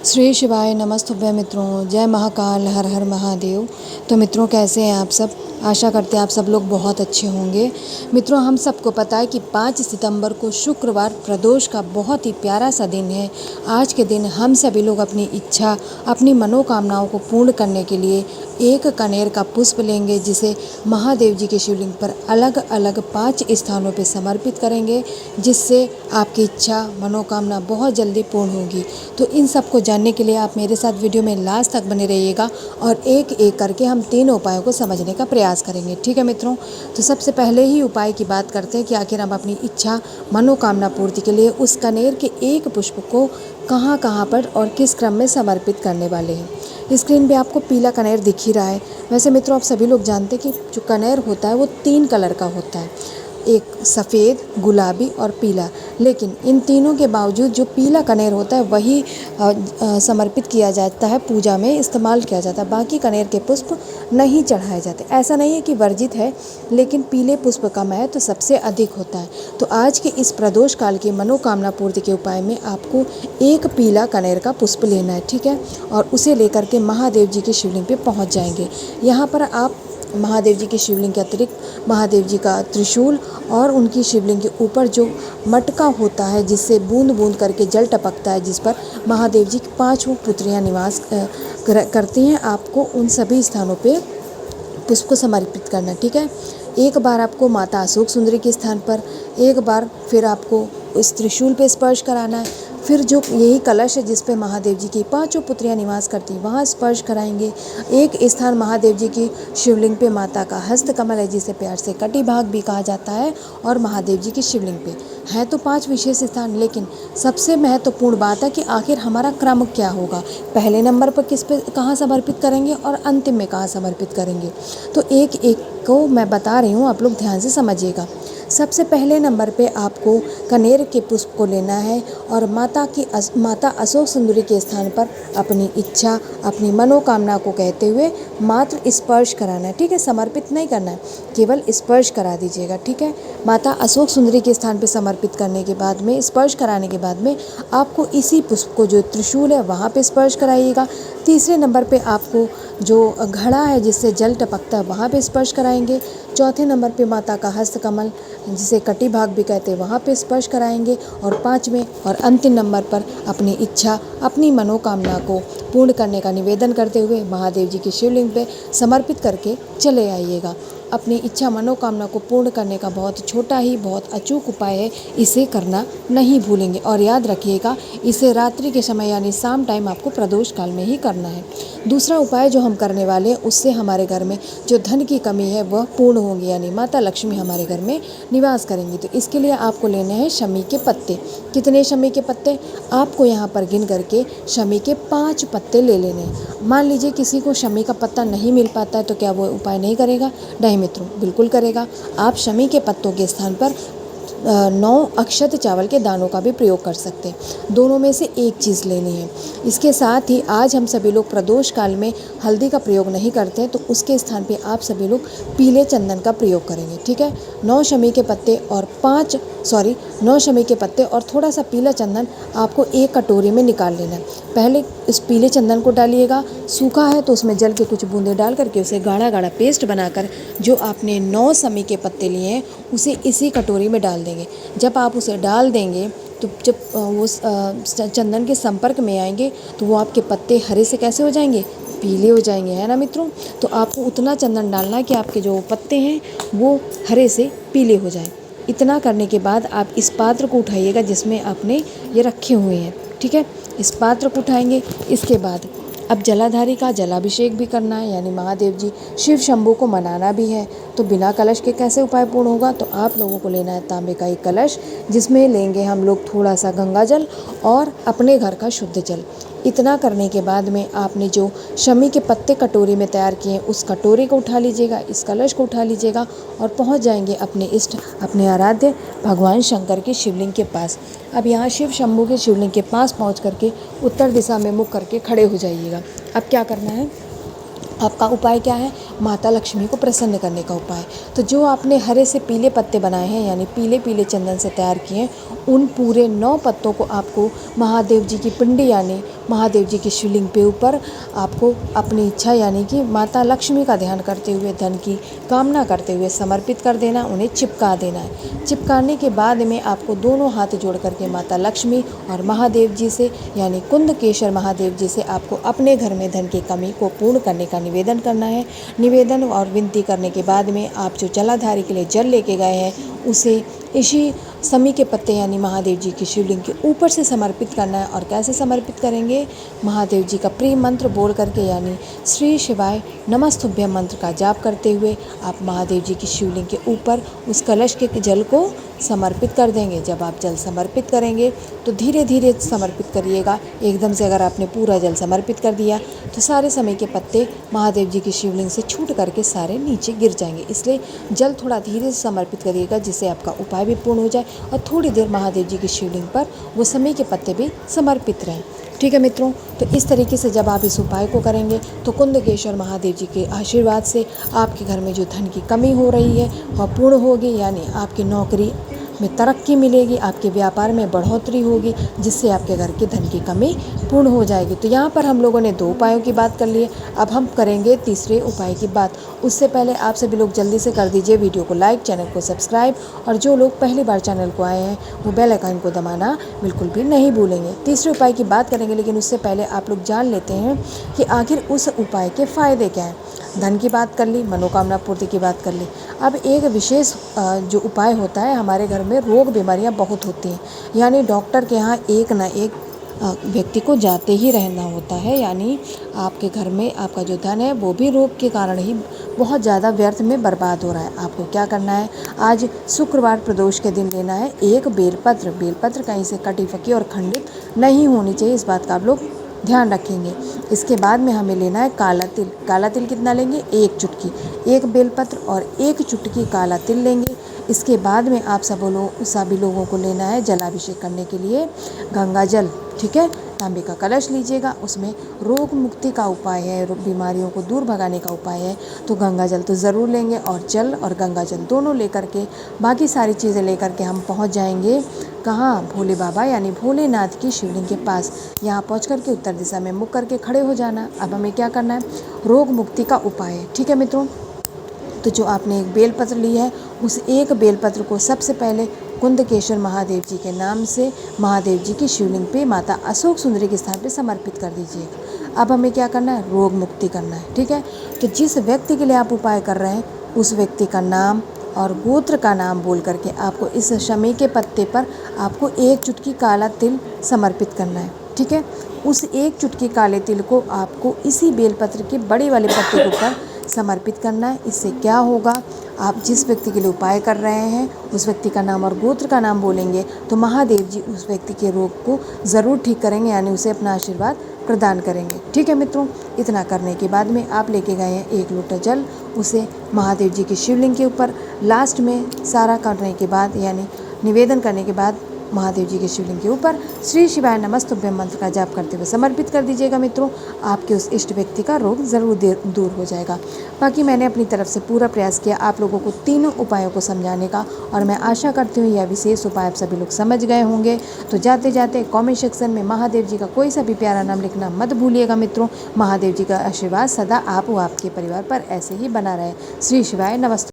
श्री शिवाय नमस्तुभ्य मित्रों, जय महाकाल, हर हर महादेव। तो मित्रों, कैसे हैं आप सब? आशा करते हैं आप सब लोग बहुत अच्छे होंगे। मित्रों, हम सबको पता है कि 5 सितंबर को शुक्रवार प्रदोष का बहुत ही प्यारा सा दिन है। आज के दिन हम सभी लोग अपनी इच्छा, अपनी मनोकामनाओं को पूर्ण करने के लिए एक कनेर का पुष्प लेंगे, जिसे महादेव जी के शिवलिंग पर अलग अलग 5 स्थानों पर समर्पित करेंगे, जिससे आपकी इच्छा मनोकामना बहुत जल्दी पूर्ण होगी। तो इन सब को जानने के लिए आप मेरे साथ वीडियो में लास्ट तक बने रहिएगा और एक एक करके हम तीनों उपायों को समझने का प्रयास करेंगे। ठीक है मित्रों? तो सबसे पहले ही उपाय की बात करते हैं कि आखिर हम अपनी इच्छा मनोकामना पूर्ति के लिए उस कनेर के एक पुष्प को कहाँ कहाँ पर और किस क्रम में समर्पित करने वाले हैं। स्क्रीन पे आपको पीला कनेर दिख ही रहा है। वैसे मित्रों, आप सभी लोग जानते हैं कि जो कनेर होता है वो 3 कलर का होता है, एक सफ़ेद, गुलाबी और पीला। लेकिन इन तीनों के बावजूद जो पीला कनेर होता है वही समर्पित किया जाता है, पूजा में इस्तेमाल किया जाता है। बाकी कनेर के पुष्प नहीं चढ़ाए जाते। ऐसा नहीं है कि वर्जित है, लेकिन पीले पुष्प का महत्व सबसे अधिक होता है। तो आज के इस प्रदोष काल की मनोकामना पूर्ति के उपाय में आपको एक पीला कनेर का पुष्प लेना है, ठीक है? और उसे लेकर के महादेव जी के शिवलिंग पे पहुंच जाएंगे। यहाँ पर आप महादेव जी के शिवलिंग के अतिरिक्त महादेव जी का त्रिशूल और उनकी शिवलिंग के ऊपर जो मटका होता है, जिससे बूंद बूंद करके जल टपकता है, जिस पर महादेव जी की 5 पुत्रियां निवास करती हैं, आपको उन सभी स्थानों पे पुष्प को समर्पित करना। ठीक है? एक बार आपको माता अशोक सुंदरी के स्थान पर, एक बार फिर आपको उस त्रिशूल पे स्पर्श कराना है, फिर जो यही कलश है जिस पे महादेव जी की 5 पुत्रियां निवास करती हैं वहाँ स्पर्श कराएंगे। एक स्थान महादेव जी की शिवलिंग पे माता का हस्त कमल है, जिसे प्यार से कटी भाग भी कहा जाता है, और महादेव जी की शिवलिंग पे है तो 5 विशेष स्थान। लेकिन सबसे महत्वपूर्ण बात है कि आखिर हमारा क्रम क्या होगा, पहले नंबर पर किस पे कहाँ समर्पित करेंगे और अंतिम में कहाँ समर्पित करेंगे। तो एक एक को मैं बता रही हूँ, आप लोग ध्यान से समझिएगा। सबसे पहले नंबर पे आपको कनेर के पुष्प को लेना है और माता अशोक सुंदरी के स्थान पर अपनी इच्छा, अपनी मनोकामना को कहते हुए मात्र स्पर्श कराना है। ठीक है? समर्पित नहीं करना है, केवल स्पर्श करा दीजिएगा। ठीक है? माता अशोक सुंदरी के स्थान पे समर्पित करने के बाद में, स्पर्श कराने के बाद में, आपको इसी पुष्प को जो त्रिशूल है वहाँ पे स्पर्श कराइएगा। तीसरे नंबर पे आपको जो घड़ा है जिससे जल टपकता है वहाँ पे स्पर्श कराएंगे। चौथे नंबर पे माता का हस्त कमल, जिसे कटी भाग भी कहते हैं, वहाँ पे स्पर्श कराएंगे। और 5वें और अंतिम नंबर पर अपनी इच्छा, अपनी मनोकामना को पूर्ण करने का निवेदन करते हुए महादेव जी की शिवलिंग पे समर्पित करके चले आइएगा। अपनी इच्छा मनोकामना को पूर्ण करने का बहुत छोटा ही बहुत अचूक उपाय है, इसे करना नहीं भूलेंगे। और याद रखिएगा, इसे रात्रि के समय यानी शाम टाइम आपको प्रदोष काल में ही करना है। दूसरा उपाय जो हम करने वाले हैं, उससे हमारे घर में जो धन की कमी है वह पूर्ण होगी, यानी माता लक्ष्मी हमारे घर में निवास करेंगी। तो इसके लिए आपको लेने हैं शमी के पत्ते। कितने शमी के पत्ते? आपको यहाँ पर गिन करके शमी के 5 पत्ते ले लेने हैं। मान लीजिए किसी को शमी का पत्ता नहीं मिल पाता है, तो क्या वो उपाय नहीं करेगा? नहीं मित्रों, बिल्कुल करेगा। आप शमी के पत्तों के स्थान पर 9 अक्षत चावल के दानों का भी प्रयोग कर सकते हैं। दोनों में से एक चीज़ लेनी है। इसके साथ ही आज हम सभी लोग प्रदोष काल में हल्दी का प्रयोग नहीं करते हैं, तो उसके स्थान पे आप सभी लोग पीले चंदन का प्रयोग करेंगे। ठीक है? 9 शमी के पत्ते और 9 शमी के पत्ते और थोड़ा सा पीला चंदन आपको एक कटोरी में निकाल लेना है। पहले इस पीले चंदन को डालिएगा, सूखा है तो उसमें जल के कुछ बूंदे डाल करके उसे गाढ़ा गाढ़ा पेस्ट बनाकर जो आपने 9 शमी के पत्ते लिए हैं उसे इसी कटोरी में डाल देंगे। जब आप उसे डाल देंगे तो जब वो चंदन के संपर्क में आएंगे तो वो आपके पत्ते हरे से कैसे हो जाएंगे? पीले हो जाएंगे, है ना मित्रों? तो आपको उतना चंदन डालना है कि आपके जो पत्ते हैं वो हरे से पीले हो जाएं। इतना करने के बाद आप इस पात्र को उठाइएगा जिसमें आपने ये रखे हुए हैं। ठीक है? इस पात्र को उठाएंगे। इसके बाद अब जलाधारी का जलाभिषेक भी करना है, यानी महादेव जी शिव शंभू को मनाना भी है। तो बिना कलश के कैसे उपाय पूर्ण होगा? तो आप लोगों को लेना है तांबे का एक कलश, जिसमें लेंगे हम लोग थोड़ा सा गंगा जल और अपने घर का शुद्ध जल। इतना करने के बाद में आपने जो शमी के पत्ते कटोरी में तैयार किए हैं उस कटोरी को उठा लीजिएगा, इस कलश को उठा लीजिएगा और पहुंच जाएंगे अपने इष्ट, अपने आराध्य भगवान शंकर के शिवलिंग के पास। अब यहाँ शिव शंभू के शिवलिंग के पास पहुंच करके उत्तर दिशा में मुख करके खड़े हो जाइएगा। अब क्या करना है? आपका उपाय क्या है? माता लक्ष्मी को प्रसन्न करने का उपाय। तो जो आपने हरे से पीले पत्ते बनाए हैं, यानी पीले पीले चंदन से तैयार किए हैं, उन पूरे 9 पत्तों को आपको महादेव जी की पिंडी यानी महादेव जी की शिवलिंग पे ऊपर आपको अपनी इच्छा यानी कि माता लक्ष्मी का ध्यान करते हुए, धन की कामना करते हुए समर्पित कर देना, उन्हें चिपका देना है। चिपकाने के बाद में आपको दोनों हाथ जोड़ करके माता लक्ष्मी और महादेव जी से यानी कुंदकेश्वर महादेव जी से आपको अपने घर में धन की कमी को पूर्ण करने का निवेदन करना है। निवेदन और विनती करने के बाद में आप जो जलाधारी के लिए जल लेके गए हैं, उसे इसी समी के पत्ते यानी महादेव जी की शिवलिंग के ऊपर से समर्पित करना है। और कैसे समर्पित करेंगे? महादेव जी का प्रिय मंत्र बोल करके यानी श्री शिवाय नमस्तुभ्यं मंत्र का जाप करते हुए आप महादेव जी की शिवलिंग के ऊपर उस कलश के जल को समर्पित कर देंगे। जब आप जल समर्पित करेंगे तो धीरे धीरे समर्पित करिएगा। एकदम से अगर आपने पूरा जल समर्पित कर दिया तो सारे समय के पत्ते महादेव जी की शिवलिंग से छूट करके सारे नीचे गिर जाएंगे। इसलिए जल थोड़ा धीरे से समर्पित करिएगा, जिससे आपका उपाय भी पूर्ण हो जाए और थोड़ी देर महादेव जी की शिवलिंग पर वो समय के पत्ते भी समर्पित रहें। ठीक है मित्रों, तो इस तरीके से जब आप इस उपाय को करेंगे तो कुंदकेश्वर महादेव जी के आशीर्वाद से आपके घर में जो धन की कमी हो रही है वह पूर्ण होगी, यानी आपकी नौकरी में तरक्की मिलेगी, आपके व्यापार में बढ़ोतरी होगी, जिससे आपके घर की धन की कमी पूर्ण हो जाएगी। तो यहाँ पर हम लोगों ने 2 उपायों की बात कर ली है। अब हम करेंगे तीसरे उपाय की बात। उससे पहले आप सभी लोग जल्दी से कर दीजिए वीडियो को लाइक, चैनल को सब्सक्राइब, और जो लोग पहली बार चैनल को आए हैं वो बेल आइकन को दबाना बिल्कुल भी नहीं भूलेंगे। तीसरे उपाय की बात करेंगे, लेकिन उससे पहले आप लोग जान लेते हैं कि आखिर उस उपाय के फ़ायदे क्या हैं। धन की बात कर ली, मनोकामना पूर्ति की बात कर ली। अब एक विशेष जो उपाय होता है, हमारे घर में रोग बीमारियां बहुत होती हैं, यानी डॉक्टर के यहाँ एक ना एक व्यक्ति को जाते ही रहना होता है। यानी आपके घर में आपका जो धन है वो भी रोग के कारण ही बहुत ज़्यादा व्यर्थ में बर्बाद हो रहा है। आपको क्या करना है? आज शुक्रवार प्रदोष के दिन लेना है एक बेलपत्र। बेलपत्र कहीं से कटी फकी और खंडित नहीं होनी चाहिए, इस बात का आप लोग ध्यान रखेंगे। इसके बाद में हमें लेना है काला तिल। काला तिल कितना लेंगे? 1 चुटकी। 1 बेलपत्र और 1 चुटकी काला तिल लेंगे। इसके बाद में आप सभी लोगों को लेना है जलाभिषेक करने के लिए गंगा जल। ठीक है, तांबे का कलश लीजिएगा, उसमें रोग मुक्ति का उपाय है, बीमारियों को दूर भगाने का उपाय है, तो गंगा जल तो ज़रूर लेंगे। और जल और गंगा जल दोनों लेकर के, बाकी सारी चीज़ें लेकर के हम पहुंच जाएंगे कहाँ? भोले बाबा यानी भोलेनाथ की शिवलिंग के पास। यहाँ पहुंच करके उत्तर दिशा में मुख करके खड़े हो जाना। अब हमें क्या करना है? रोग मुक्ति का उपाय है। ठीक है मित्रों, तो जो आपने एक बेलपत्र ली है, उस एक बेलपत्र को सबसे पहले कुंदकेश्वर महादेव जी के नाम से महादेव जी की शिवलिंग पे माता अशोक सुंदरी के स्थान पे समर्पित कर दीजिएगा। अब हमें क्या करना है? रोग मुक्ति करना है। ठीक है, तो जिस व्यक्ति के लिए आप उपाय कर रहे हैं उस व्यक्ति का नाम और गोत्र का नाम बोल करके आपको इस शमी के पत्ते पर आपको 1 चुटकी काला तिल समर्पित करना है। ठीक है, उस 1 चुटकी काले तिल को आपको इसी बेलपत्र के बड़े वाले पत्ते के ऊपर समर्पित करना है। इससे क्या होगा? आप जिस व्यक्ति के लिए उपाय कर रहे हैं उस व्यक्ति का नाम और गोत्र का नाम बोलेंगे तो महादेव जी उस व्यक्ति के रोग को ज़रूर ठीक करेंगे, यानी उसे अपना आशीर्वाद प्रदान करेंगे। ठीक है मित्रों, इतना करने के बाद में आप लेके गए हैं 1 लोटा जल, उसे महादेव जी की शिवलिंग के ऊपर लास्ट में सारा करने के बाद यानी निवेदन करने के बाद महादेव जी के शिवलिंग के ऊपर श्री शिवाय नमस्तुभ्यं मंत्र का जाप करते हुए समर्पित कर दीजिएगा। मित्रों, आपके उस इष्ट व्यक्ति का रोग ज़रूर दूर हो जाएगा। बाकी मैंने अपनी तरफ से पूरा प्रयास किया आप लोगों को तीनों उपायों को समझाने का, और मैं आशा करती हूँ यह विशेष उपाय आप सभी लोग समझ गए होंगे। तो जाते जाते कमेंट सेक्शन में महादेव जी का कोई सा भी प्यारा नाम लिखना मत भूलिएगा। मित्रों, महादेव जी का आशीर्वाद सदा आप व आपके परिवार पर ऐसे ही बना रहे। श्री शिवाय नमस्तुभ्यं।